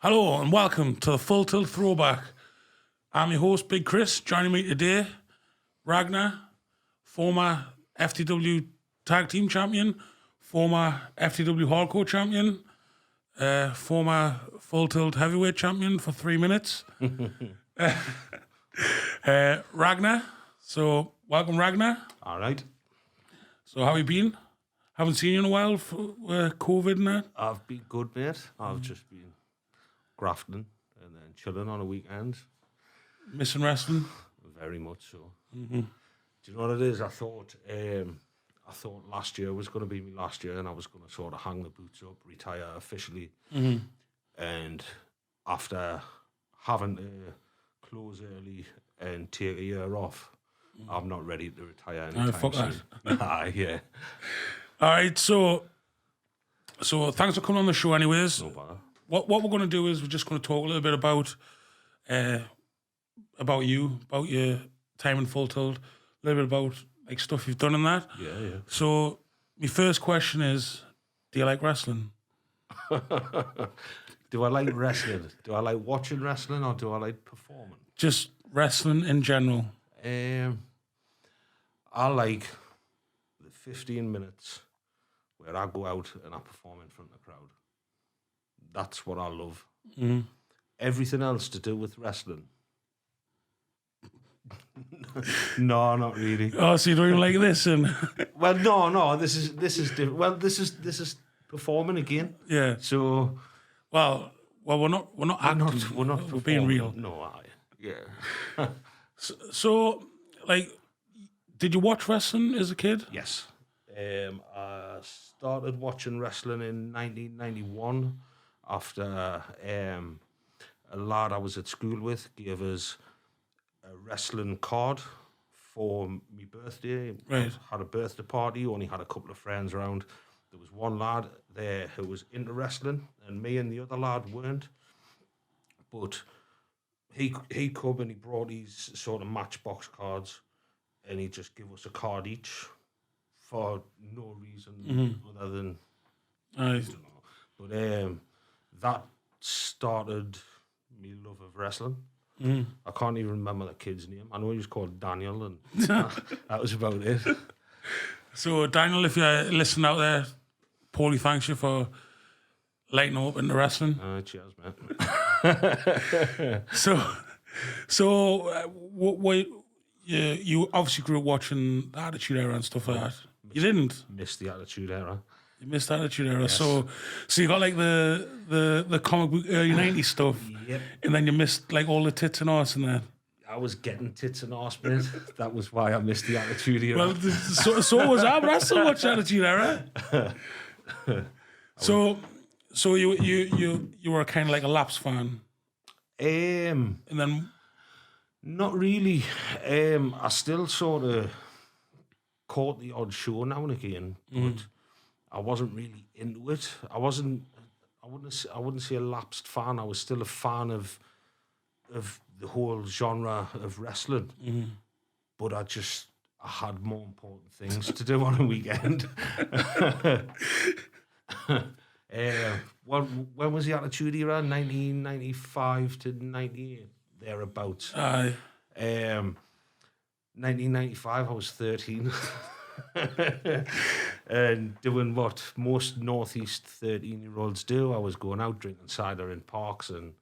Hello and welcome to the Full Tilt Throwback. I'm your host, Big Kris. Joining me today, Ragnar, former FTW Tag Team Champion, former FTW Hardcore Champion, former Full Tilt Heavyweight Champion for 3 minutes. Ragnar. So, welcome, Ragnar. All right. So, how you been? Haven't seen you in a while for COVID and that. I've been good, mate. I've just been grafting and then chilling on a weekend. Missing wrestling? Very much so. Mm-hmm. Do you know what it is? I thought last year was going to be my last year and I was going to sort of hang the boots up, retire officially. Mm-hmm. And after having to close early and take a year off, I'm not ready to retire anytime fuck soon. That. Yeah. All right, so thanks for coming on the show anyways. No bother. What we're going to do is we're just going to talk a little bit about you, about your time in Full Tilt, a little bit about like stuff you've done in that. Yeah. So my first question is, do you like wrestling? Do I like wrestling? Do I like watching wrestling or do I like performing? Just wrestling in general. I like the 15 minutes where I go out and I perform in front of the crowd. That's what I love. Mm-hmm. Everything else to do with wrestling. No, not really. Oh, so you don't even like this? And well, no. This is different. Well, this is performing again. Yeah. So, well, we're not acting. We're not We're being real. No, yeah. So, like, did you watch wrestling as a kid? Yes. I started watching wrestling in 1991 after a lad I was at school with gave us a wrestling card for my birthday. Right. I had a birthday party, only had a couple of friends around. There was one lad there who was into wrestling and me and the other lad weren't. But he come and he brought these sort of matchbox cards and he just gave us a card each for no reason other than I don't know. But that started my love of wrestling. I can't even remember the kid's name. I know he was called Daniel, and that was about it. So Daniel, if you're listening out there, Paulie thanks you for lighting up into wrestling. Cheers, mate. You obviously grew up watching the Attitude Era and stuff like that. You didn't? Missed the Attitude Era. You missed the Attitude Era. Yes. So you got like the comic book early 90s stuff. Yep. And then you missed like all the tits and arse in there. I was getting tits and arse, mate. That was why I missed the Attitude Era. Well, so was I, but I still watched Attitude Era. So you were kind of like a Laps fan. And then... Not really. I still sort of caught the odd show now and again, but I wasn't really into it. I wouldn't say a lapsed fan. I was still a fan of the whole genre of wrestling. But I had more important things to do on a weekend. When was the Attitude Era? 1995 to 98. Thereabouts. 1995, I was 13. And doing what most Northeast 13-year-olds do. I was going out drinking cider in parks and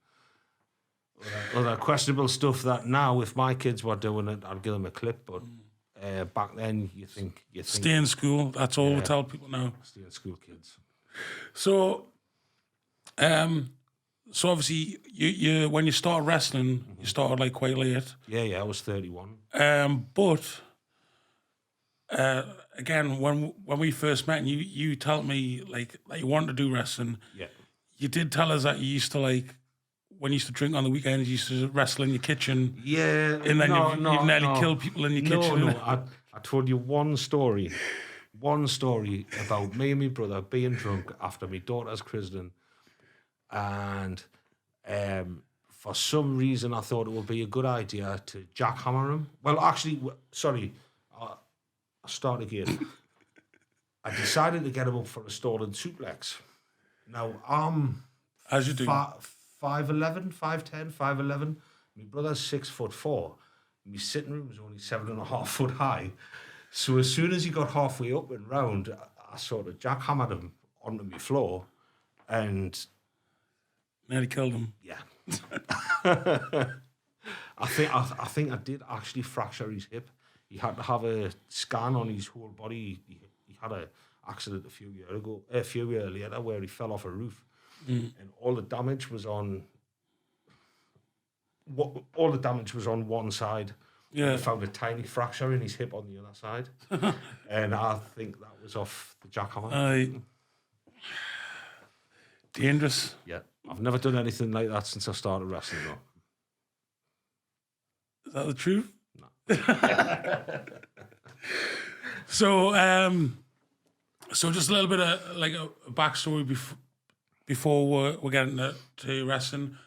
other questionable stuff that now, if my kids were doing it, I'd give them a clip. But back then, you think... Stay in school. That's all we tell people now. Stay in school, kids. So obviously, you when you started wrestling, you started like quite late. Yeah, I was 31. But again, when we first met, and you told me like that you wanted to do wrestling. Yeah. You did tell us that you used to like when you used to drink on the weekends, you used to wrestle in your kitchen. Yeah, and then you've nearly killed people in your kitchen. No, I told you one story about me and my brother being drunk after my daughter's christening. And for some reason, I thought it would be a good idea to jackhammer him. Well, actually, sorry, I'll start again. I decided to get him up for a stolen suplex. Now, I'm as you do 5'11", 5'10", 5'11". My brother's 6'4". My sitting room was only 7.5 foot high. So as soon as he got halfway up and round, I sort of jackhammered him onto my floor, and nearly killed him. yeah. I think I did actually fracture his hip. He had to have a scan on his whole body. He had an accident a few years later, where he fell off a roof, and all the damage was on one side. Yeah. He found a tiny fracture in his hip on the other side, and I think that was off the jackhammer. Dangerous. Yeah, I've never done anything like that since I started wrestling, though. Is that the truth? No. So just a little bit of like a backstory before we're getting to wrestling.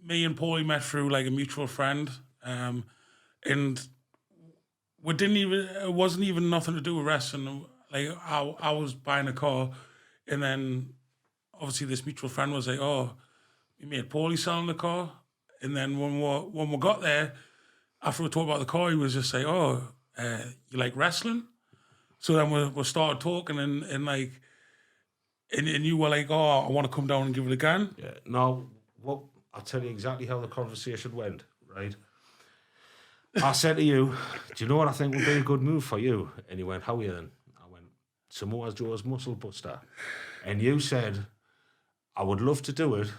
Me and Paulie met through like a mutual friend, and it wasn't even nothing to do with wrestling. Like I was buying a car, and then obviously this mutual friend was like, "Oh, we made Paulie selling the car." And then when we got there, after we talked about the car, he was just like, "Oh, you like wrestling?" So then we started talking, and you were like, "Oh, I want to come down and give it a go." Yeah. Now, I'll tell you exactly how the conversation went, right? I said to you, "Do you know what I think would be a good move for you?" And he went, "How are you then?" I went, "Samoa Joe's Muscle Buster." And you said, "I would love to do it,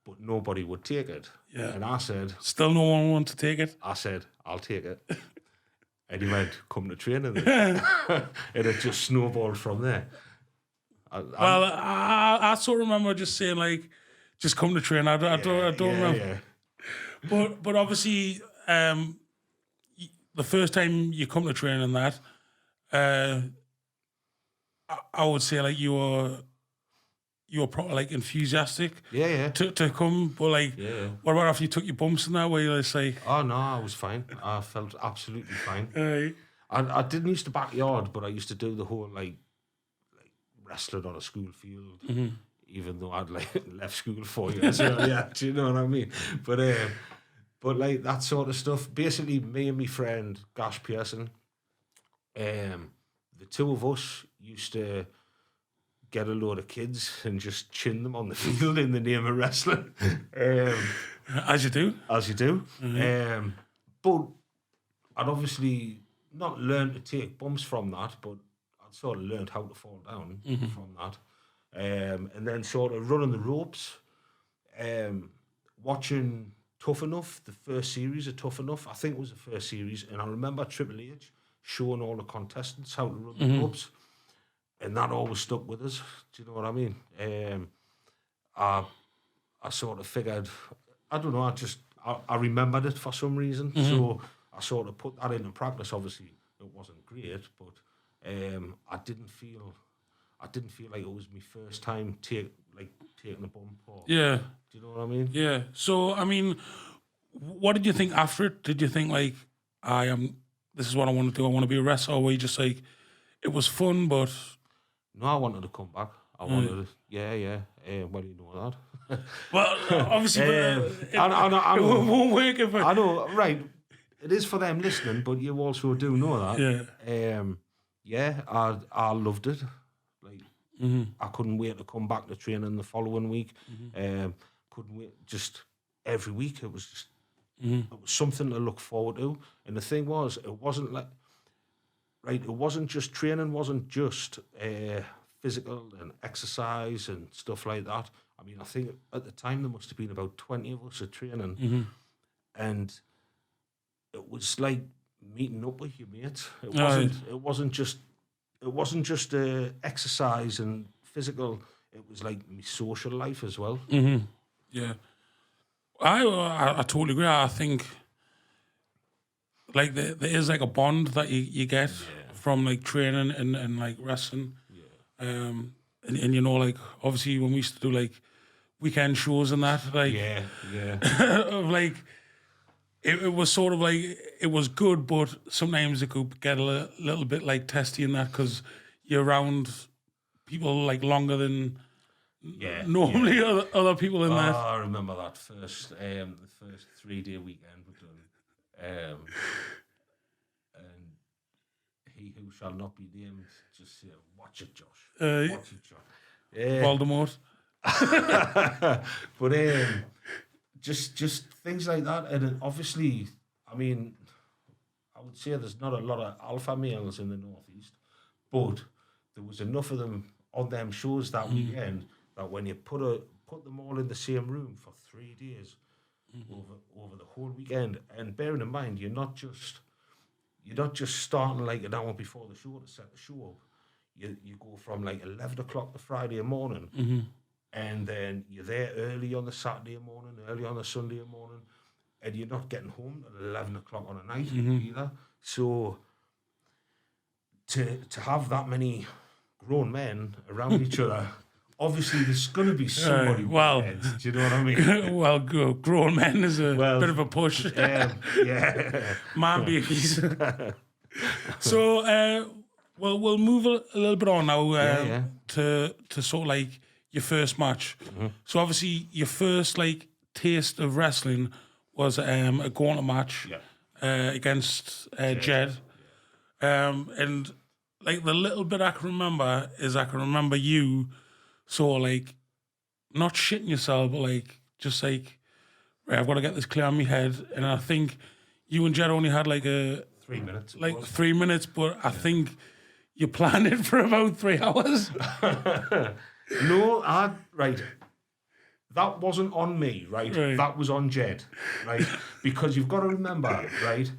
but nobody would take it." Yeah. And I said, "Still no one wants to take it?" I said, "I'll take it." And he went, "Come to training then." And it just snowballed from there. I sort of remember just saying like, "Just come to train." I don't remember. Yeah. But obviously, the first time you come to training and that, I would say like you were probably like enthusiastic. Yeah. To come, but like, what about after you took your bumps and that? Where you like say, "Oh no, I was fine. I felt absolutely fine." I didn't used to backyard, but I used to do the whole like wrestling on a school field, even though I'd like left school 4 years earlier. Do you know what I mean? But like that sort of stuff. Basically, me and my friend Gash Pearson, the two of us used to get a load of kids and just chin them on the field in the name of wrestling. as you do. But I'd obviously not learned to take bumps from that, but I'd sort of learned how to fall down from that. And then sort of running the ropes, watching Tough Enough, the first series of Tough Enough. I think it was the first series, and I remember Triple H showing all the contestants how to run the ropes, and that always stuck with us. Do you know what I mean? I sort of figured, I don't know, I remembered it for some reason, so I sort of put that into practice. Obviously, it wasn't great, but I didn't feel like it was my first time taking a bump. Yeah. Do you know what I mean? Yeah. So I mean, what did you think after it? Did you think like, this is what I want to do, I want to be a wrestler, or were you just like, it was fun, but... No, I wanted to come back. I wanted to, well, you know that. Well, obviously, I know. It won't work if I know, right. It is for them listening, but you also do know that. Yeah. I loved it. Like, I couldn't wait to come back to training the following week. Couldn't wait. Just every week, it was just it was something to look forward to. And the thing was, it wasn't like, right, it wasn't just training, wasn't just physical and exercise and stuff like that. I mean, I think at the time there must have been about 20 of us at training, and it was like meeting up with your mates. It wasn't just exercise and physical. It was like my social life as well. Yeah, I totally agree. I think like there is like a bond that you get from like training and like wrestling. And you know, like obviously when we used to do like weekend shows and that, like like it was sort of like, it was good, but sometimes it could get a little bit like testy in that, because you're around people like longer than Yeah. normally other people in there. I remember that first, the first 3-day weekend we done. And he who shall not be named just said, "Watch it, Josh. Watch it, Josh." Voldemort. But just things like that, and then obviously, I mean, I would say there's not a lot of alpha males in the Northeast, but there was enough of them on them shows that weekend that when you put them all in the same room for 3 days over the whole weekend, and bearing in mind you're not just starting like an hour before the show to set the show up. You go from like 11 o'clock the Friday morning, and then you're there early on the Saturday morning, early on the Sunday morning, and you're not getting home at 11 o'clock on a night either. So to have that many grown men around each other, obviously there's going to be somebody with heads, do you know what I mean? Well, grown men is a bit of a push. Yeah. Man babies. So, we'll move a little bit on now to sort of like your first match. So obviously your first like taste of wrestling was a gauntlet match against Jed. And like the little bit I can remember is I can remember you sort of like not shitting yourself, but like just like, right, I've got to get this clear on my head. And I think you and Jed only had like 3 minutes. Like 3 minutes, but I think you planned it for about 3 hours. No, right. That wasn't on me, right? That was on Jed, right? Because you've got to remember, right?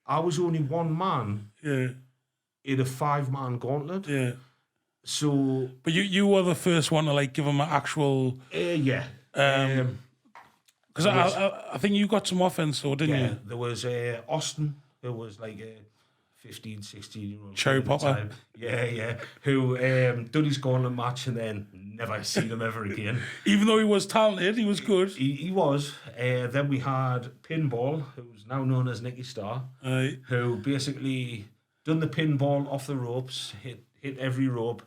I was only one man in a 5-man gauntlet. Yeah. So... But you were the first one to, like, give him an actual... yeah. Because I think you got some offense, though, didn't you? There was Austin, who was, like, a 15, 16-year-old... Cherry popper. Yeah. Who done his gauntlet match and then never seen him ever again. Even though he was talented, he was good. He was. Then we had Pinball, who's now known as Nicky Star, who basically done the pinball off the ropes, hit every rope,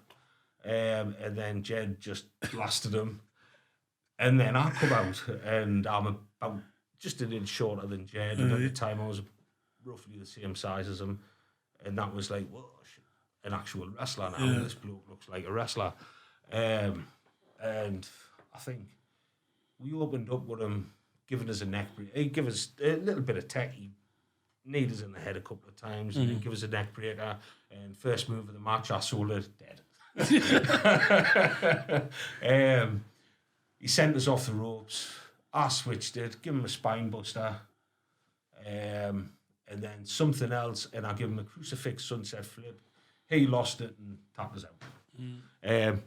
and then Jed just blasted him. And then I come out, and I'm about just a little shorter than Jed, and at the time I was roughly the same size as him, and that was like, whoa, an actual wrestler now. This bloke looks like a wrestler. And I think we opened up with him giving us a neck break. He gave us a little bit of tech. He kneed us in the head a couple of times and then give us a neck breaker. And first move of the match, I sold it dead. He sent us off the ropes. I switched it, give him a spine buster. And then something else, and I give him a crucifix sunset flip. He lost it and tapped us out.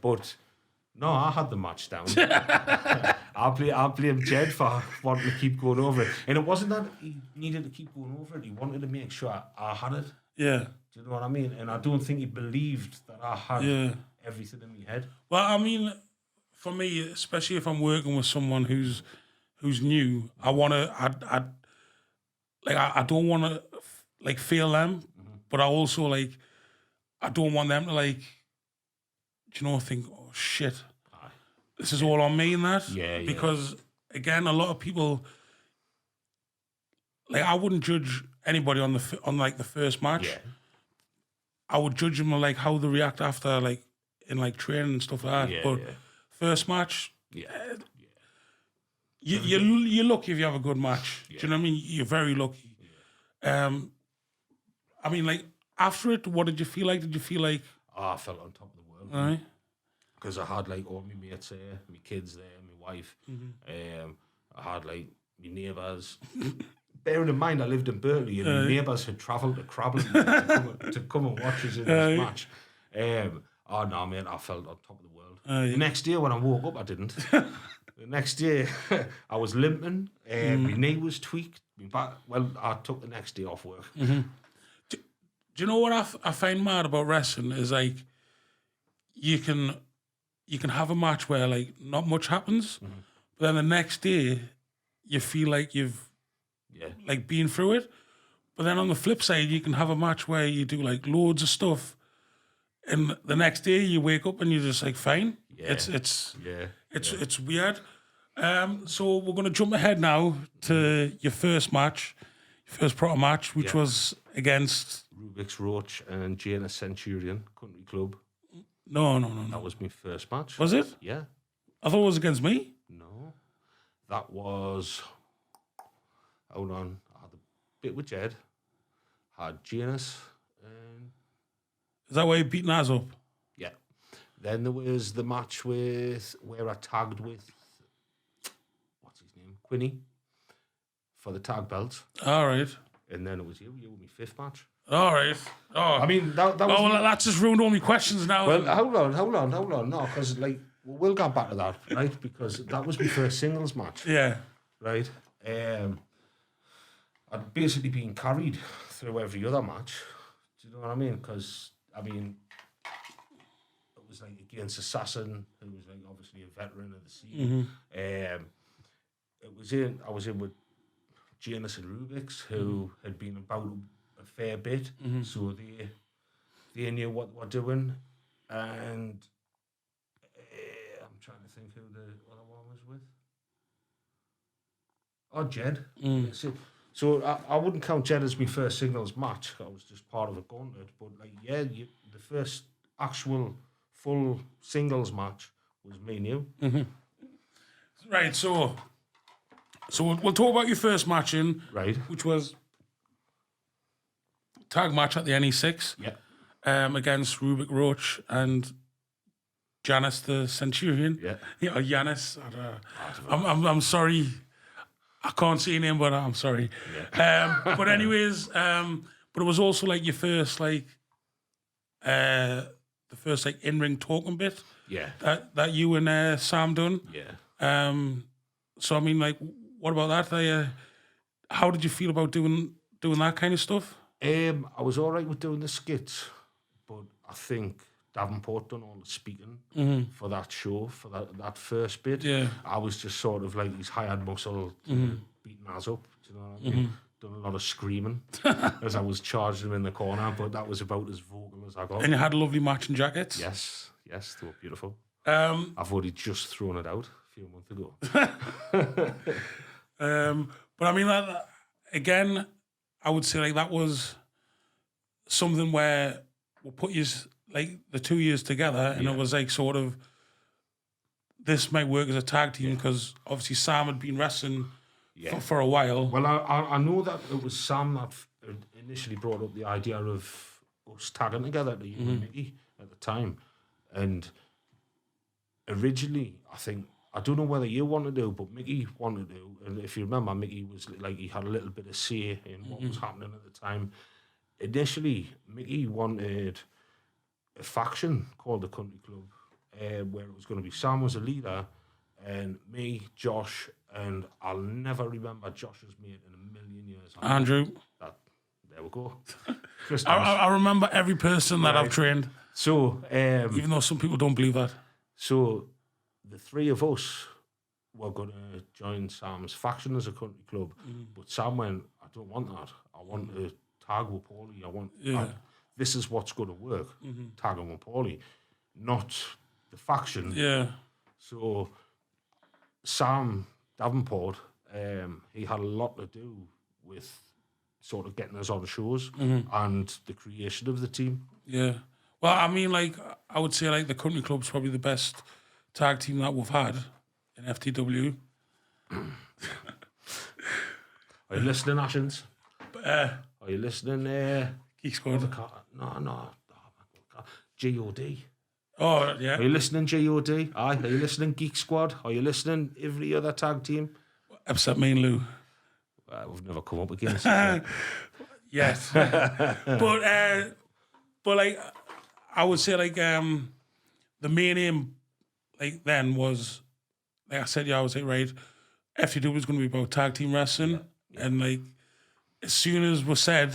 But no, I had the match down. I blame Jed for wanting to keep going over it. And it wasn't that he needed to keep going over it. He wanted to make sure I had it. Yeah. Do you know what I mean? And I don't think he believed that I had everything in my head. Well, I mean, for me, especially if I'm working with someone who's new, I want to, I don't want to like fail them, but I also like, I don't want them to like, do you know, think, oh shit, this is all on me and that. Yeah. Because again, a lot of people, like, I wouldn't judge anybody on like the first match. Yeah. I would judge them on like how they react after, like in like training and stuff like that. But first match, you're lucky if you have a good match. Do you know what I mean? You're very lucky. I mean, like after it, what did you feel like? Did you feel like? I felt on top of the world. Right. Because I had like all my mates there, my kids there, my wife. I had like my neighbours. Bearing in mind, I lived in Burley, and my neighbours had travelled to Crabley to come and watch us in this match. Oh no, man, I felt on top of the world. The next day when I woke up, I didn't. The next day, I was limping. My knee was tweaked. My back, well, I took the next day off work. Do you know what I find mad about wrestling is like you can have a match where like not much happens, but then the next day you feel like you've like been through it. But then on the flip side, you can have a match where you do like loads of stuff, and the next day you wake up and you're just like fine. Yeah. It's weird. So we're going to jump ahead now to your first match, your first proper match, which was against Rubik's Roach and Jana Centurion Country Club. No. That was my first match. Was it? Yeah. I thought it was against me. No. That was... Hold on. I had a bit with Jed. Had Janus. And... Is that why you beat Naz up? Yeah. Then there was the match where I tagged with... What's his name? Quinny. For the tag belt. All right. And then it was you. You were my fifth match. All right. Oh, I mean, that was... well, that just ruined all my questions now. Well, hold on. No, because, like, we'll get back to that, right? Because that was my first singles match. Yeah. Right? I'd basically been carried through every other match. Do you know what I mean? Because, I mean, it was, like, against Assassin, who was, like, obviously a veteran of the scene. I was in with Janus and Rubik's, who had been about a fair bit, so they knew what they were doing, and I'm trying to think who the other one was with. Oh, Jed. So I wouldn't count Jed as my first singles match. I was just part of a gauntlet, but like the first actual full singles match was me and you. Right. So we'll talk about your first match which was tag match at the NE6. Yeah. Against Rubik Roach and Janus the Centurion. Yeah. Janus. I'm sorry. I can't say your name, but I'm sorry. Yeah. But anyways, but it was also like your first like the first like in-ring talking bit. Yeah. That you and Sam done. Yeah. So I mean, like, what about that? How did you feel about doing that kind of stuff? I was all right with doing the skits, but I think Davenport done all the speaking for that show, for that first bit. Yeah. I was just sort of like his hired muscle beating us up. Do you know what I mean? Done a lot of screaming as I was charging him in the corner, but that was about as vocal as I got. And you had lovely matching jackets? Yes, they were beautiful. I've already just thrown it out a few months ago. But I mean, again, I would say like that was something where we'll put you like the 2 years together, and it was like sort of this might work as a tag team because obviously Sam had been wrestling for a while. Well, I know that it was Sam that initially brought up the idea of us tagging together, you and Mickey at the time, and originally I don't know whether you wanted to, but Mickey wanted to. And if you remember, Mickey was like, he had a little bit of say in what was happening at the time. Initially, Mickey wanted a faction called the Country Club, where it was going to be Sam was a leader, and me, Josh, and I'll never remember Josh's mate in a million years. Andrew. There we go. I remember every person that I've trained. So, even though some people don't believe that. So, the three of us were going to join Sam's faction as a country club, but Sam went, I don't want that. I want to tag with Paulie. This is what's going to work, tagging with Paulie, not the faction. Yeah. So, Sam Davenport, he had a lot to do with sort of getting us on shows and the creation of the team. Yeah. Well, I mean, like, I would say, like, the country club's probably the best tag team that we've had in FTW. Are you listening, Ashens? Are you listening? Geek Squad. No. G.O.D. Oh, yeah. Are you listening, G.O.D.? Aye. Are you listening, Geek Squad? Are you listening, every other tag team? Except me and Lou. We've never come up against it. Yes. But like, I would say, like, the main aim, like, then was, like I said, I was like, right, FTW was going to be about tag team wrestling. Yeah. And, like, as soon as was said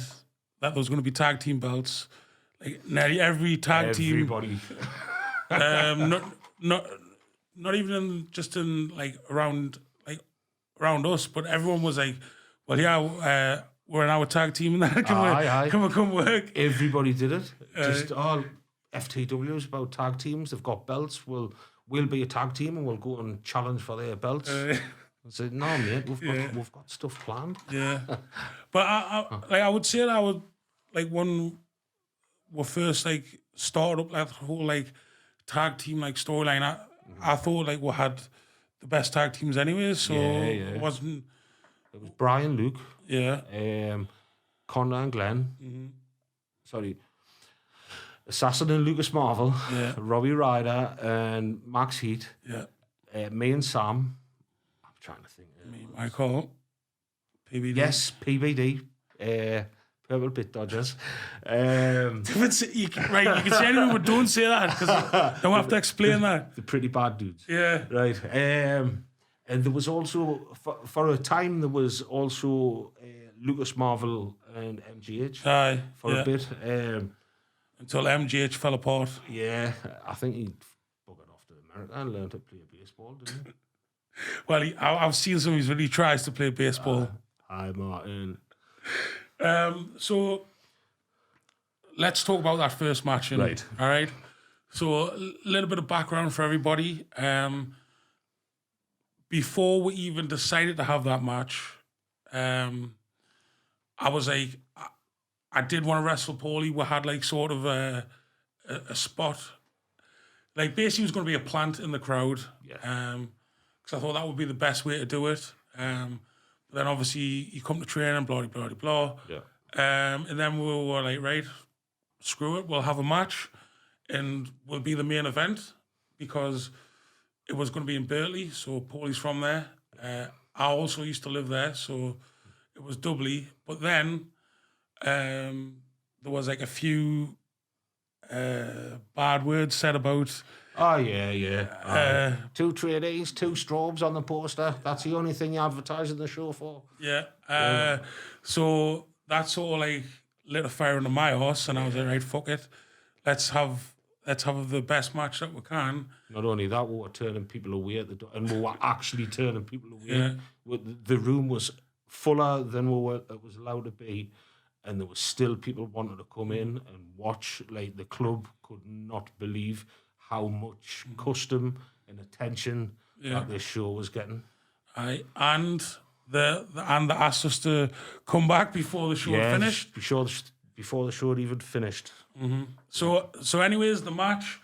that there was going to be tag team belts, like, nearly every tag team... Everybody. not even just in, like, around us, but everyone was like, well, yeah, we're in our tag team and that. Come work. Everybody did it. Just all FTW is about tag teams. They've got belts. We'll we'll be a tag team and we'll go and challenge for their belts. I said, no, mate, we've got stuff planned. Yeah. But I would say that I would, like, when we first, like, started up, like, the whole, like, tag team, like, storyline, I thought, like, we had the best tag teams anyways, so it wasn't... It was Brian Luke. Yeah. Connor and Glenn. Sorry. Assassin and Lucas Marvel. Yeah. Robbie Ryder and Max Heat. Yeah. Me and Sam. I'm trying to think. Me, Michael. PBD. Yes, PBD. Purple Pit Dodgers. You can say anyone, but don't say that, because I don't have to explain that. The pretty bad dudes. Yeah. Right. And there was also, for a time, there was also Lucas Marvel and MGH. Aye. For a bit. Until MGH fell apart. Yeah, I think he buggered off to America and learned to play baseball, didn't he? Well, I've seen some of his when he tries to play baseball. Hi, Martin. So let's talk about that first match. Right. All right. So a little bit of background for everybody. Before we even decided to have that match, I was like, I did want to wrestle Paulie. We had like sort of a spot. Like basically it was going to be a plant in the crowd. Yeah. Because I thought that would be the best way to do it. But then obviously you come to training, blah, blah, blah, blah. Yeah. And then we were like, right, screw it. We'll have a match and we'll be the main event because it was going to be in Burley. So Paulie's from there. I also used to live there. So it was doubly. But then there was like a few bad words said about... Oh, yeah. 2 trainees, 2 strobes on the poster. That's the only thing you advertise in the show for. Yeah. So that sort of like lit a fire under my horse, and I was like, right, fuck it. Let's have the best match that we can. Not only that, we were turning people away at the door, and we were actually turning people away. Yeah. The room was fuller than it was allowed to be, and there was still people wanting to come in and watch. Like the club could not believe how much custom and attention that this show was getting. And they asked us to come back before the show had finished. Before the show had even finished. Mm-hmm. So anyways, the match.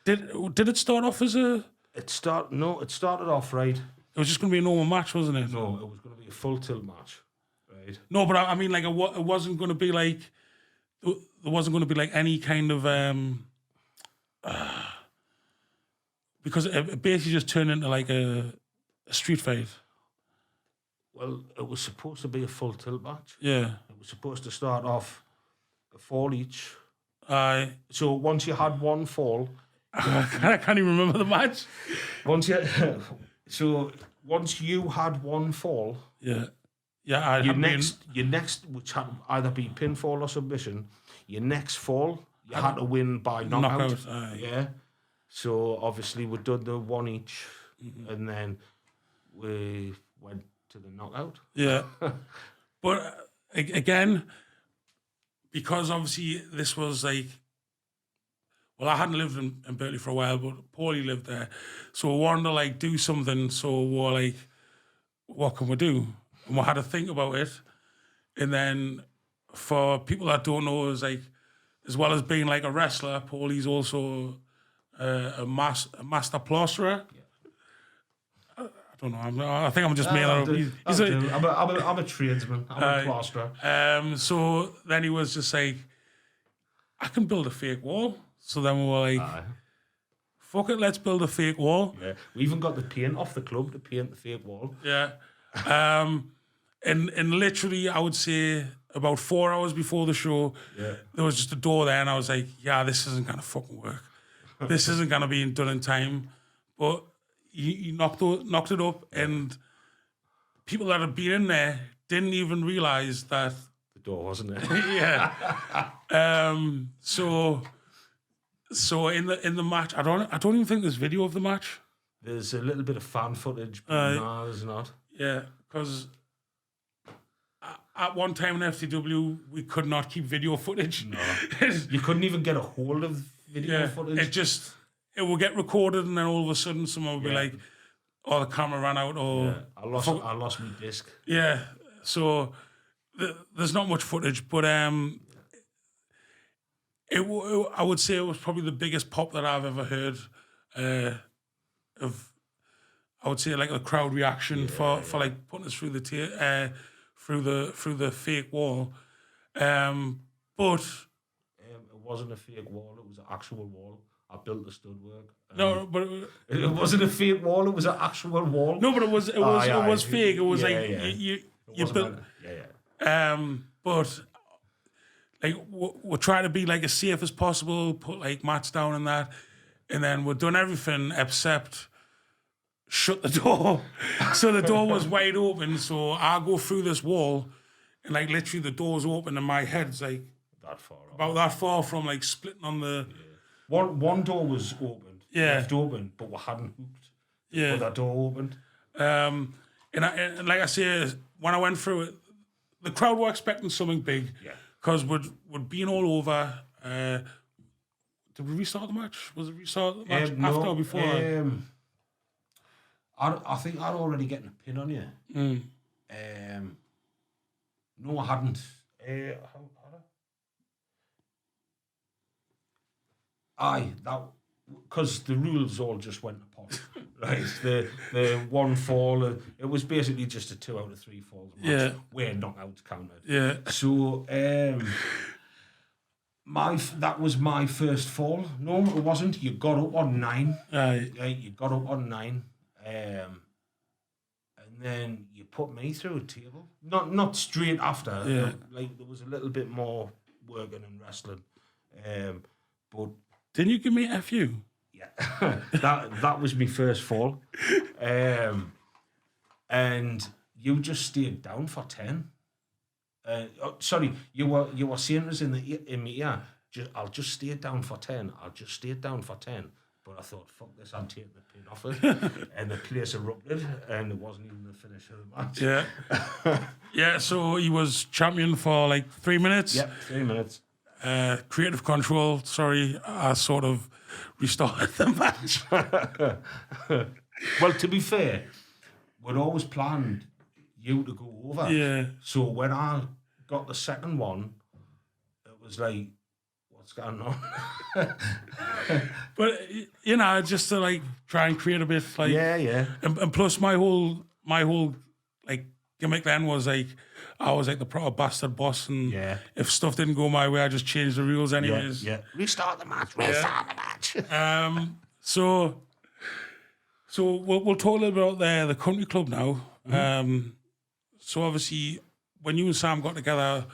Did it start off as a? It started off right. It was just going to be a normal match, wasn't it? No, it was going to be a full tilt match, right? No, but I mean, like, it wasn't going to be like. There wasn't going to be like any kind of because it basically just turned into like a street fight. Well, it was supposed to be a full tilt match. Yeah. It was supposed to start off a fall each. Aye. So once you had one fall, I can't even remember the match. Once you had one fall, yeah. Your next, which had either be pinfall or submission, your next fall you had to win by knockout. Yeah. So obviously we'd done the one each, and then we went to the knockout. Yeah. But again, because obviously this was like, well, I hadn't lived in Berkeley for a while, but Paulie lived there, so we wanted to like do something. So we were like, what can we do? And we had to think about it. And then for people that don't know, it's like, as well as being like a wrestler, Paulie's also a master plasterer. Yeah. I don't know. I think I'm just making that up. I'm a tradesman. I'm a plasterer. So then he was just like, I can build a fake wall. So then we were like, fuck it, let's build a fake wall. Yeah. We even got the paint off the club to paint the fake wall. Yeah. And literally, I would say about 4 hours before the show, there was just a door there, and I was like, yeah, this isn't going to fucking work. This isn't going to be done in time. But he knocked it up, and people that had been in there didn't even realise that... The door wasn't there. Yeah. So in the match, I don't even think there's video of the match. There's a little bit of fan footage, but no, there's not. Yeah, because at one time in FTW, we could not keep video footage. No. You couldn't even get a hold of video footage. It will get recorded, and then all of a sudden, someone will be like, "Oh, the camera ran out," or I lost my disc. Yeah, so there's not much footage, but I would say it was probably the biggest pop that I've ever heard of. I would say like the crowd reaction for like putting us through the through the fake wall, but it wasn't a fake wall; it was an actual wall. I built the stud work. No, but it wasn't a fake wall; it was an actual wall. No, but it was fake. It was you built. But like we're trying to be like as safe as possible. Put like mats down and that, and then we're doing everything except shut the door. So the door was wide open. So I go through this wall, and like literally the door's open, and my head's like that far about that far from like splitting on the. One door was opened, left open, but we hadn't hooked. But that door opened. And like I say, when I went through it, the crowd were expecting something big. Yeah. Because we'd been all over. Did we restart the match? Was it restart the match after or before? I think I'd already gotten a pin on you. No, I hadn't. That because the rules all just went apart. Right, the one fall. It was basically just a 2 out of 3 falls match where knockouts counted. Yeah. So that was my first fall. No, it wasn't. You got up on 9. Right, you got up on 9. And then you put me through a table. Not straight after. Yeah. Like there was a little bit more working and wrestling. But didn't you give me a FU? Yeah, that was my first fall. And you just stayed down for 10. Sorry, you were saying this in my ear. I'll just stay down for 10. I'll just stay down for 10. But I thought, fuck this, I'm taking the pin off it. And the place erupted, and it wasn't even the finish of the match. Yeah. Yeah, so he was champion for like 3 minutes. Yep, 3 minutes. Creative control, sorry, I sort of restarted the match. Well, to be fair, we'd always planned you to go over. Yeah. So when I got the second one, it was like, what's going on? But you know, just to like try and create a bit like and plus my whole like gimmick then was like I was like the proper bastard boss, and if stuff didn't go my way, I just changed the rules anyways. Yeah. Restart the match. So we'll talk a little bit about the country club now. So obviously when you and Sam got together,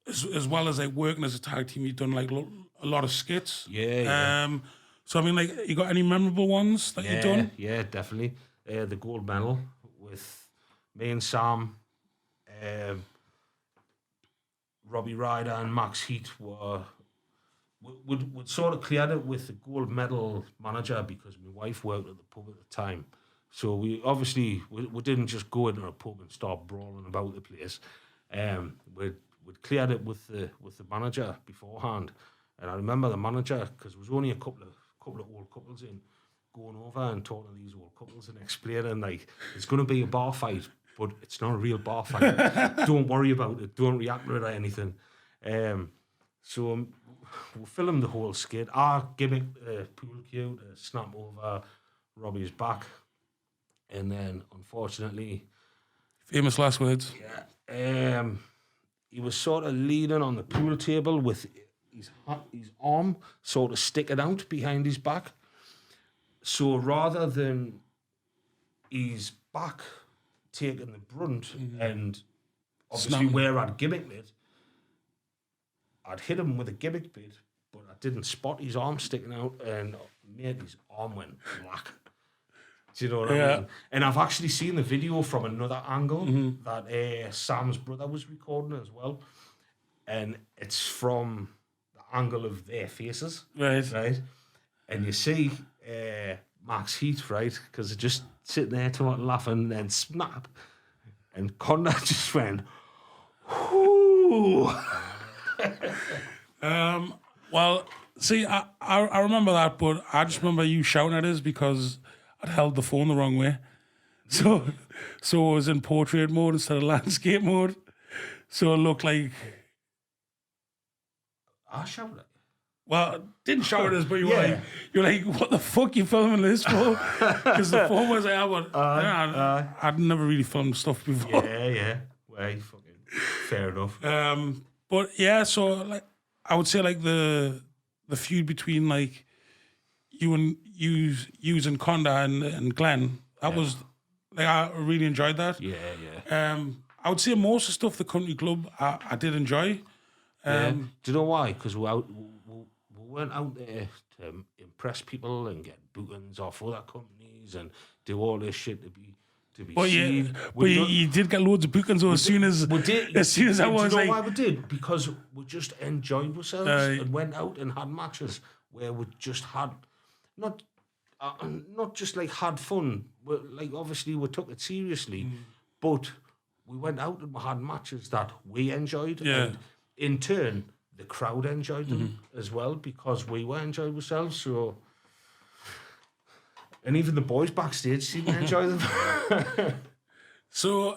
as well as like working as a tag team, you've done like a lot of skits. So I mean, like, you got any memorable ones that you've done? Yeah, definitely. The gold medal with me and Sam, Robbie Ryder and Max Heat would sort of cleared it with the gold medal manager because my wife worked at the pub at the time. So we obviously we didn't just go into a pub and start brawling about the place. We'd cleared it with the manager beforehand, and I remember the manager, because there was only a couple of old couples in, going over and talking to these old couples and explaining like it's going to be a bar fight, but it's not a real bar fight. Don't worry about it. Don't react to it or anything. So we filmed the whole skit. I gimmicked pool cue to snap over Robbie's back, and then unfortunately, famous last words. He was sort of leaning on the pool table with his arm sort of sticking out behind his back. So rather than his back taking the brunt and obviously where I'd gimmicked it, I'd hit him with a gimmick bit, but I didn't spot his arm sticking out, and made his arm went black. Do you know what I mean? And I've actually seen the video from another angle that Sam's brother was recording as well. And it's from the angle of their faces. Right? And you see Max Heat, right? Because they're just sitting there talking, laughing, and then snap. And Conrad just went, whoo. Well, see, I remember that, but I just remember you shouting at us because I'd held the phone the wrong way. So it was in portrait mode instead of landscape mode. So it looked like... I shouted at you. Well, didn't shout at us, but you Yeah. were like, what the fuck you filming this for? Because the phone was like, I'd never really filmed stuff before. Yeah. Well, fucking fair enough. But yeah, so like I would say like the feud between like you and and Conda and Glenn, that was like I really enjoyed that. Yeah. I would say most of the stuff the country club I did enjoy. Do you know why? Because we weren't out there to impress people and get bookings off other companies and do all this shit to be seen. But you did get loads of bookings as soon as I was do you know like, why we did? Because we just enjoyed ourselves and went out and had matches where we just had not just like had fun. Like obviously we took it seriously, but we went out and we had matches that we enjoyed, and in turn the crowd enjoyed them as well because we were enjoying ourselves. So, and even the boys backstage seemed to enjoy them. So,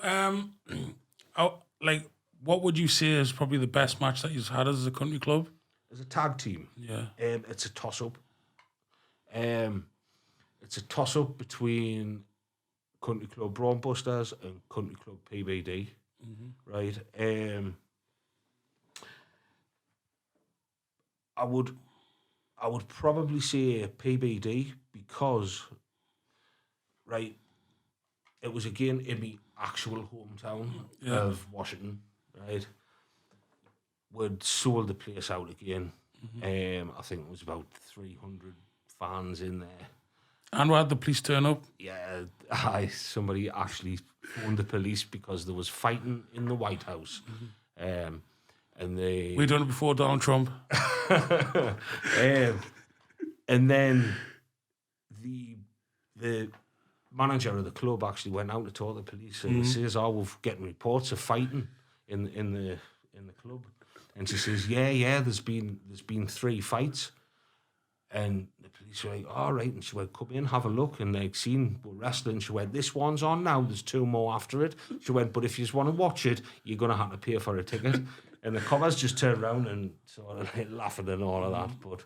like, what would you say is probably the best match that you've had as a country club? As a tag team, it's a toss-up. It's a toss-up between Country Club Brawn Busters and Country Club PBD, right? I would probably say PBD because, right, it was again in my actual hometown of Washington, right? We'd sold the place out again. I think it was about 300 fans in there. And we had the police turn up. Yeah, somebody actually phoned the police because there was fighting in the White House. And they... We done it before Donald Trump. And then the manager of the club actually went out to talk to the police and says, we're getting reports of fighting in the club. And she says, yeah, there's been 3 fights. And the police were like, all right. And she went, come in, have a look. And they'd seen we're wrestling. She went, this one's on now. There's 2 more after it. She went, but if you just want to watch it, you're going to have to pay for a ticket. And the coppers just turned around and sort of like laughing and all of that. But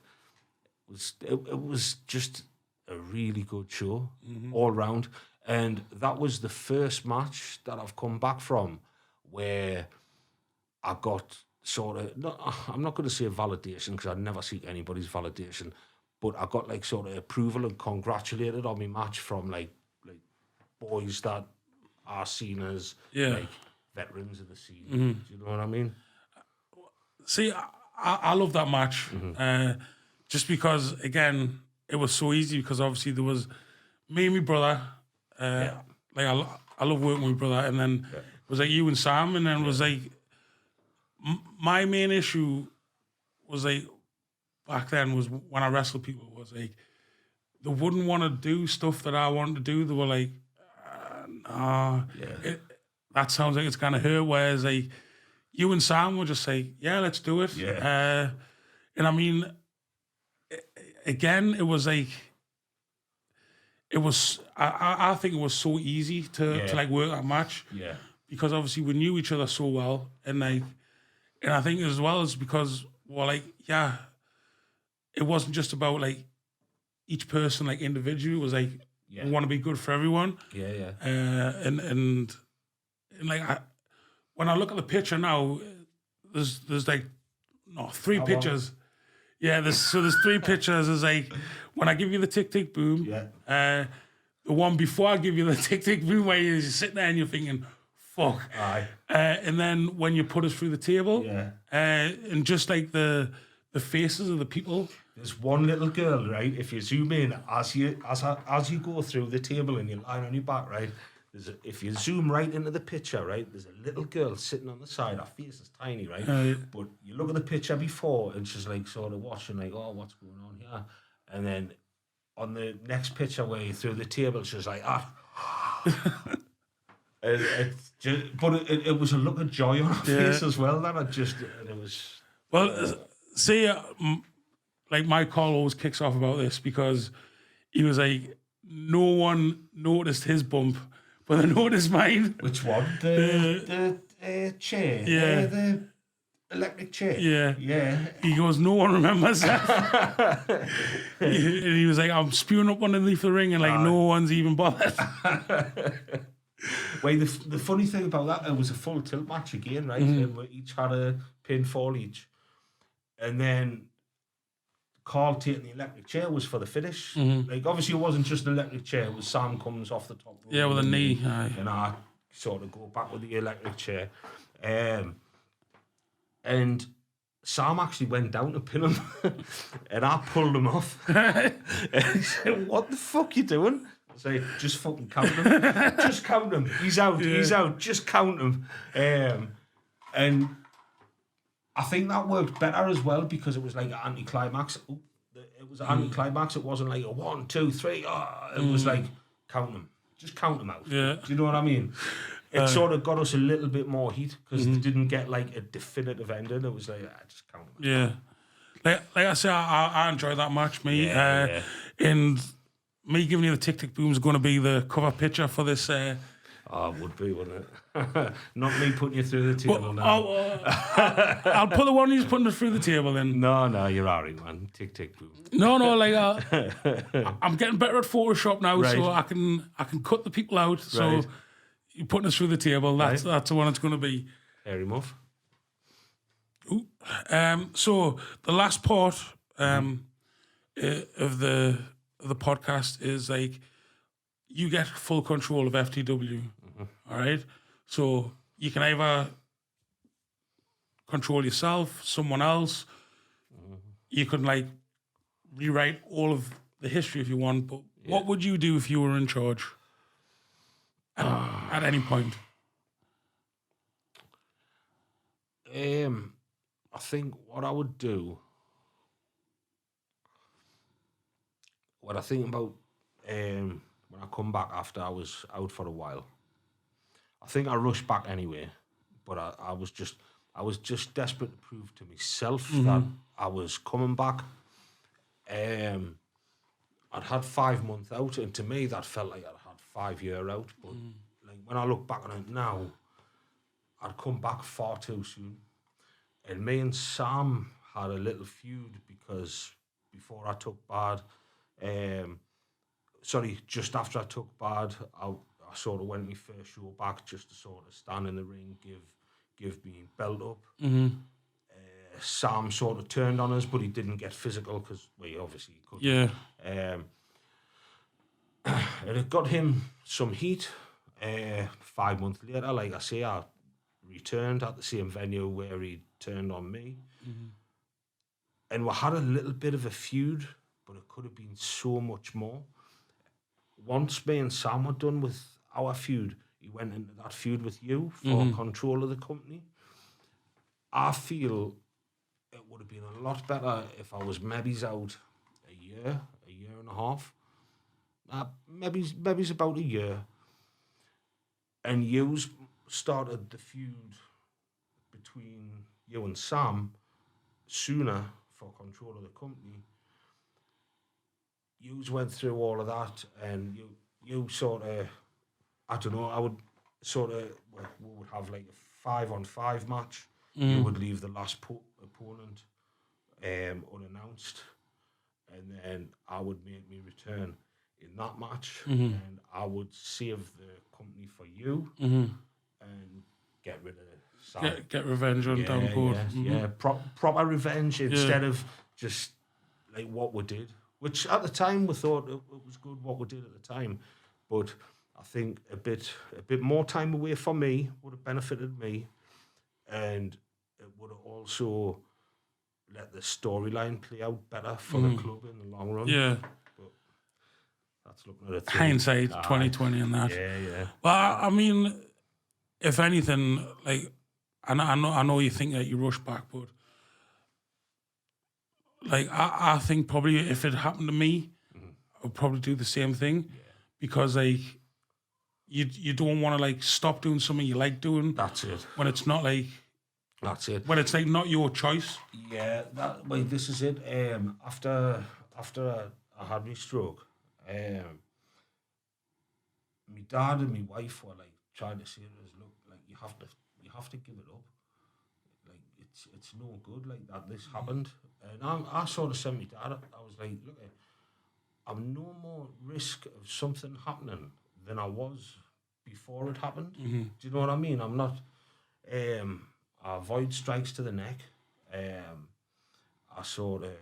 it was just a really good show all round. And that was the first match that I've come back from where I got sort of, I'm not going to say validation because I never seek anybody's validation, but I got like sort of approval and congratulated on my match from like boys that are seen as like veterans of the scene. Do you know what I mean? See, I love that match just because, again, it was so easy because obviously there was me and my brother. Like I love working with my brother, and then it was like you and Sam, and then it was like my main issue was like back then was when I wrestled people was like they wouldn't want to do stuff that I wanted to do. They were like, nah, that sounds like it's gonna hurt. Whereas like you and Sam would just say, yeah, let's do it. And I mean, again, it was like, it was, I think it was so easy to like work that match. Yeah. Because obviously we knew each other so well. And I think as well as because, well, like, it wasn't just about like each person like individually. It was like, we want to be good for everyone. And like, when I look at the picture now, there's like, 3 pictures. Yeah, there's 3 pictures. There's like, when I give you the tick, tick, boom. The one before I give you the tick, tick, boom, where you're sitting there and you're thinking, fuck. And then when you put us through the table, and just like the faces of the people. There's one little girl, right? If you zoom in, as you go through the table and you're lying on your back, right? If you zoom right into the picture, right, there's a little girl sitting on the side. Her face is tiny, right? But you look at the picture before, and she's like sort of watching, like, oh, what's going on here? And then on the next picture where you through the table, she's like, It's just, but it was a look of joy on her face as well. That it was. Well, see, like my call always kicks off about this because he was like, no one noticed his bump, but they noticed mine. Which one? The chair. Yeah. The electric chair. Yeah. Yeah. He goes, no one remembers that. And he was like, I'm spewing up underneath the ring, and like no one's even bothered. Well, the funny thing about that, it was a full tilt match again, right? And we each had a pinfall each. And then Carl taking the electric chair was for the finish. Like, obviously, it wasn't just an electric chair. It was Sam comes off the top. Yeah, with a knee. And I sort of go back with the electric chair. And Sam actually went down to pin him. And I pulled him off. And he said, what the fuck you doing? I say, just fucking count him. Just count him. He's out. Yeah. He's out. Just count him. And I think that worked better as well because it was like an anticlimax. It was an anticlimax. It wasn't like a 1, 2, 3. It was like, count them. Just count them out. Yeah. Do you know what I mean? It sort of got us a little bit more heat because they didn't get like a definitive ending. It was like, just count them out. Yeah. Like I said, I enjoyed that match, me. And me giving you the tick-tick boom is going to be the cover picture for this. It would be, wouldn't it? Not me putting you through the table now. I'll put the one who's putting it through the table then. No, you're alright, man. Tick-tick boom. No, like I'm getting better at Photoshop now, so I can cut the people out. So you're putting us through the table. That's the one it's going to be. Hairy muff. Ooh. So the last part of the podcast is like you get full control of FTW. All right, so you can either control yourself, someone else. You can like rewrite all of the history if you want. But what would you do if you were in charge at any point? I think what I would do. What I think about when I come back after I was out for a while, I think I rushed back anyway, but I was just desperate to prove to myself that I was coming back. I'd had 5 months out, and to me that felt like I'd had 5 years out. But like when I look back on it now, I'd come back far too soon. And me and Sam had a little feud because before I took bad. Just after I took bad, I sort of went my first show back just to sort of stand in the ring, give me belt up. Sam sort of turned on us, but he didn't get physical because, he obviously couldn't. Yeah. And it got him some heat. 5 months later, like I say, I returned at the same venue where he turned on me. And we had a little bit of a feud, but it could have been so much more. Once me and Sam were done with our feud, he went into that feud with you for control of the company. I feel it would have been a lot better if I was maybe out a year and a half. Maybe about a year. And you started the feud between you and Sam sooner for control of the company. You went through all of that, and you sort of, I don't know, I would sort of, we would have like a 5-on-5 match. You would leave the last opponent unannounced, and then I would make me return in that match, and I would save the company for you and get rid of Sam. Get revenge on Downport. Yeah, proper revenge instead of just like what we did. Which at the time we thought it was good what we did at the time, but I think a bit more time away from me would have benefited me, and it would have also let the storyline play out better for the club in the long run. Yeah, but that's looking at it. Hindsight 2020 and that. Yeah. Well, I mean, if anything, like I know you think that you rush back, but. Like, I think probably if it happened to me, I would probably do the same thing because, like, you don't want to like stop doing something you like doing That's it. when it's not like That's it. when it's like not your choice. Yeah, this is it. After I had my stroke, my dad and my wife were like trying to say to us, look, like you have to give it up. Like it's no good like that. This happened, and I sort of said to my dad, I was like, look, I'm no more risk of something happening than I was before it happened. Mm-hmm. Do you know what I mean? I'm not. I avoid strikes to the neck. I sort of.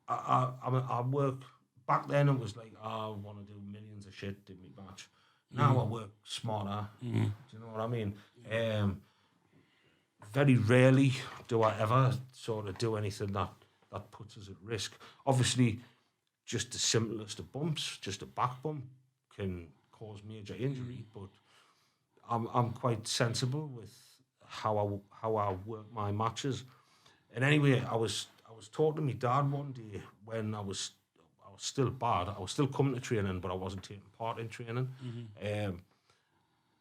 I work. Back then it was like, I want to do millions of shit, did me batch. Now I work smarter. Do you know what I mean? Very rarely do I ever sort of do anything that puts us at risk. Obviously, just the simplest of bumps, just a back bump, can cause major injury. But I'm quite sensible with how I work my matches. And anyway, I was talking to my dad one day when I was still bad. I was still coming to training, but I wasn't taking part in training. And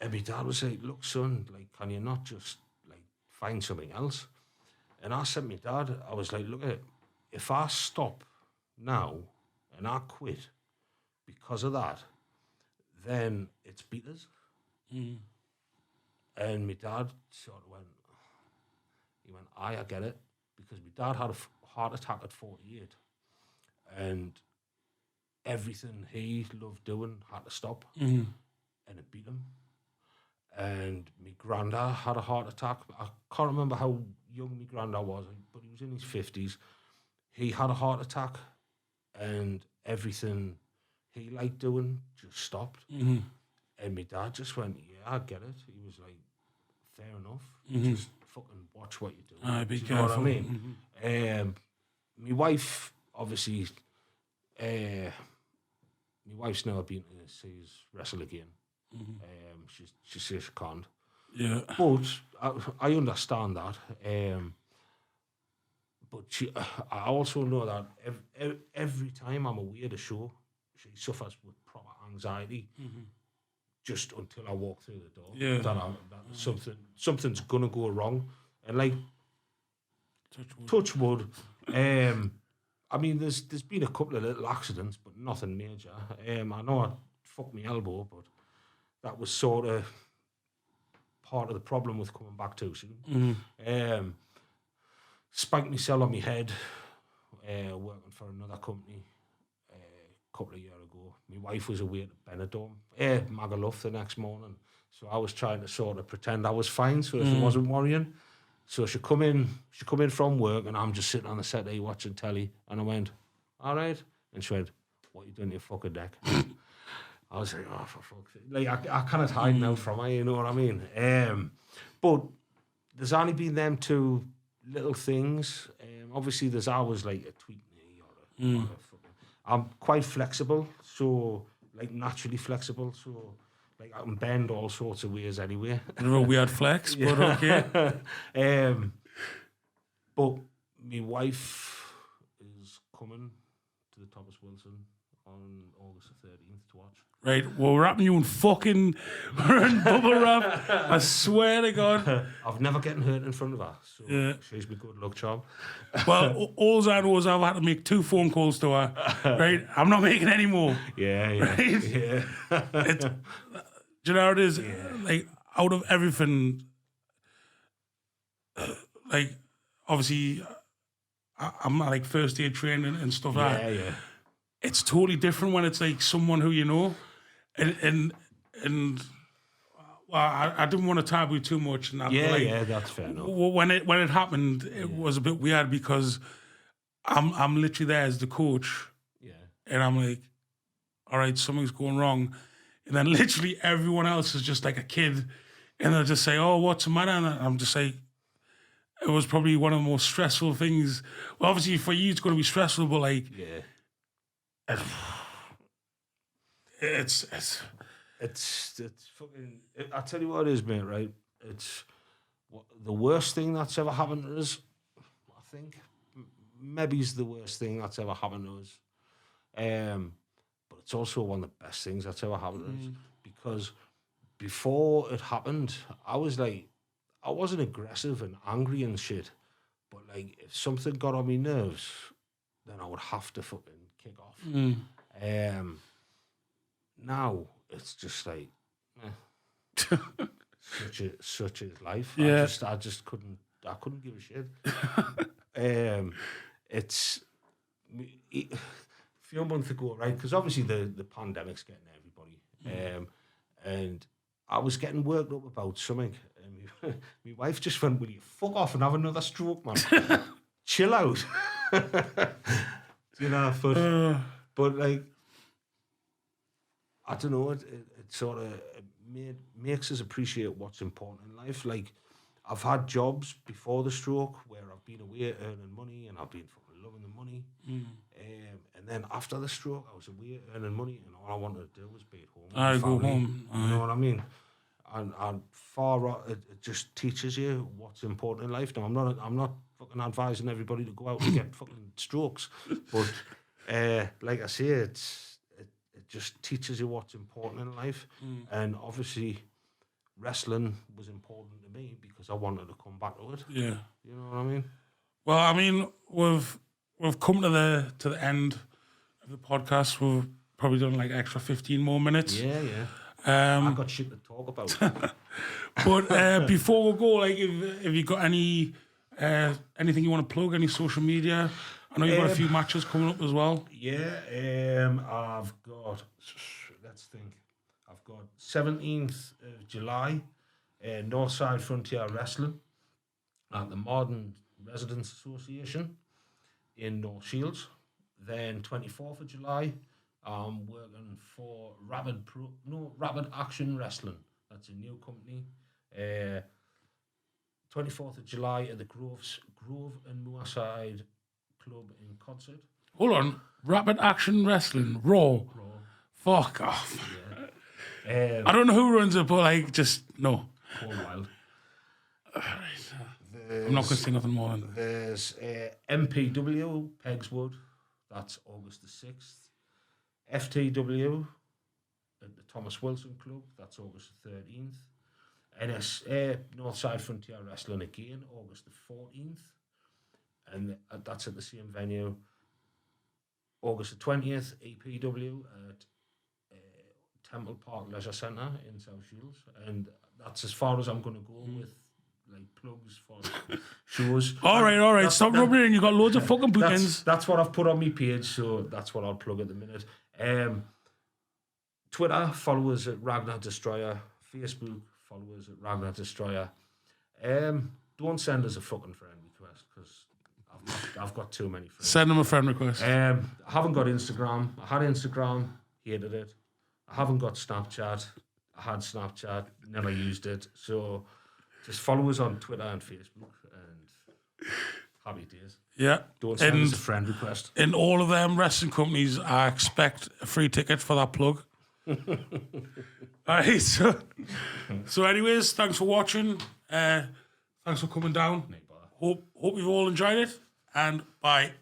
my dad was like, "Look, son, like, can you not just like find something else?" And I said to my dad, I was like, "Look, if I stop now and I quit because of that, then it's beaters." And my dad sort of went, I get it, because my dad had a heart attack at 48, and everything he loved doing had to stop, and it beat him. And my granddad had a heart attack. I can't remember how young my granddad was, but he was in his 50s. He had a heart attack, and everything he liked doing just stopped. And my dad just went, yeah, I get it. He was like, fair enough. Just fucking watch what you're doing. Be Do you careful. know what I mean? My wife, obviously, my wife's never been to see us wrestle again. She says she can't. Yeah. But I understand that. But I also know that every time I'm away at a show, she suffers with proper anxiety. Just until I walk through the door, Yeah. that something's gonna go wrong, and like touch wood. I mean, there's been a couple of little accidents, but nothing major. I know I fucked my elbow, but that was sort of part of the problem with coming back too soon. Spanked myself on my head, working for another company a couple of years ago. My wife was away at Benidorm, Magaluf the next morning. So I was trying to sort of pretend I was fine, so she wasn't worrying. So she come in from work, and I'm just sitting on the set there watching telly, and I went, all right. And she went, what are you doing to your fucking deck? I was like, oh, for fuck's sake. Like, I cannot hide now from her, you know what I mean? But there's only been them two little things. Obviously, there's always like a tweak knee or a fucking... I'm quite flexible, so like naturally flexible, so like I can bend all sorts of ways anyway. A little weird flex, but okay. But my wife is coming to the Thomas Wilson on August the 13th to watch. Right, well, we're wrapping you in fucking we're in bubble wrap. I swear to God. I've never gotten hurt in front of her, so Yeah. she's my good luck charm. Well, all I know is I've had to make 2 phone calls to her. Right, I'm not making any more. Yeah. Do you know how it is? Like, out of everything, like, obviously, I'm like first aid training and stuff like that. Yeah. It's totally different when it's like someone who you know, and well, I didn't want to taboo too much. And that, but like, that's fair enough. when it happened, it was a bit weird because I'm literally there as the coach, and I'm like, all right, something's going wrong, and then literally everyone else is just like a kid, and they'll just say, oh, what's the matter? And I'm just like, it was probably one of the most stressful things. Well, obviously for you it's going to be stressful, but like, it's fucking. I tell you what it is, mate. Right? It's the worst thing that's ever happened to us. I think maybe it's the worst thing that's ever happened to us. But it's also one of the best things that's ever happened to us because before it happened, I wasn't aggressive and angry and shit, but like if something got on my nerves, then I would have to fucking kick off. Now it's just like, such is life. Yeah. I couldn't give a shit. It's a few months ago, right? Because obviously the pandemic's getting everybody, and I was getting worked up about something. And my wife just went, "Will you fuck off and have another stroke, man? Chill out." You know, but like, I don't know. It sort of makes us appreciate what's important in life. Like, I've had jobs before the stroke where I've been away earning money and I've been fucking loving the money. And then after the stroke, I was away earning money and all I wanted to do was be at home. I with my go family. home. You know what I mean? And it just teaches you what's important in life. Now, I'm not fucking advising everybody to go out and get fucking strokes, but like I say, it just teaches you what's important in life. And obviously, wrestling was important to me because I wanted to come back to it. Yeah. You know what I mean? Well, I mean, we've come to the end of the podcast. We've probably done like extra 15 more minutes. Yeah. I got shit to talk about. But before we go, like, if you got anything you want to plug, any social media? I know you've got a few matches coming up as well. Yeah, I've got, let's think, I've got 17th of July, Northside Frontier Wrestling at the Modern Residents Association in North Shields. Then 24th of July, I'm working for Rapid Action Wrestling. That's a new company. 24th of July at the Grove and Moorside Club in Concert. Hold on. Rapid Action Wrestling. Raw. Fuck off. Yeah. I don't know who runs it, but like, just no. Paul Wild. I'm not going to say nothing more than that. There's MPW, Pegswood. That's August the 6th. FTW at the Thomas Wilson Club. That's August the 13th. NSA, Northside Frontier Wrestling again, August the 14th. And that's at the same venue. August the 20th, EPW at Temple Park Leisure Centre in South Shields. And that's as far as I'm going to go with like plugs for shows. All right. Stop rubbing it in. You got loads of fucking bookends. That's what I've put on my page, so that's what I'll plug at the minute. Twitter, follow us at Ragnar Destroyer. Facebook, follow us at Ragnar Destroyer. Don't send us a fucking friend request because I've got too many friends. Send them a friend request. I haven't got Instagram. I had Instagram, hated it. I haven't got Snapchat. I had Snapchat, never used it. So just follow us on Twitter and Facebook and happy days. Yeah. Don't send us a friend request. In all of them wrestling companies, I expect a free ticket for that plug. All right, so anyways, thanks for watching. Thanks for coming down. Hope you've all enjoyed it, and bye.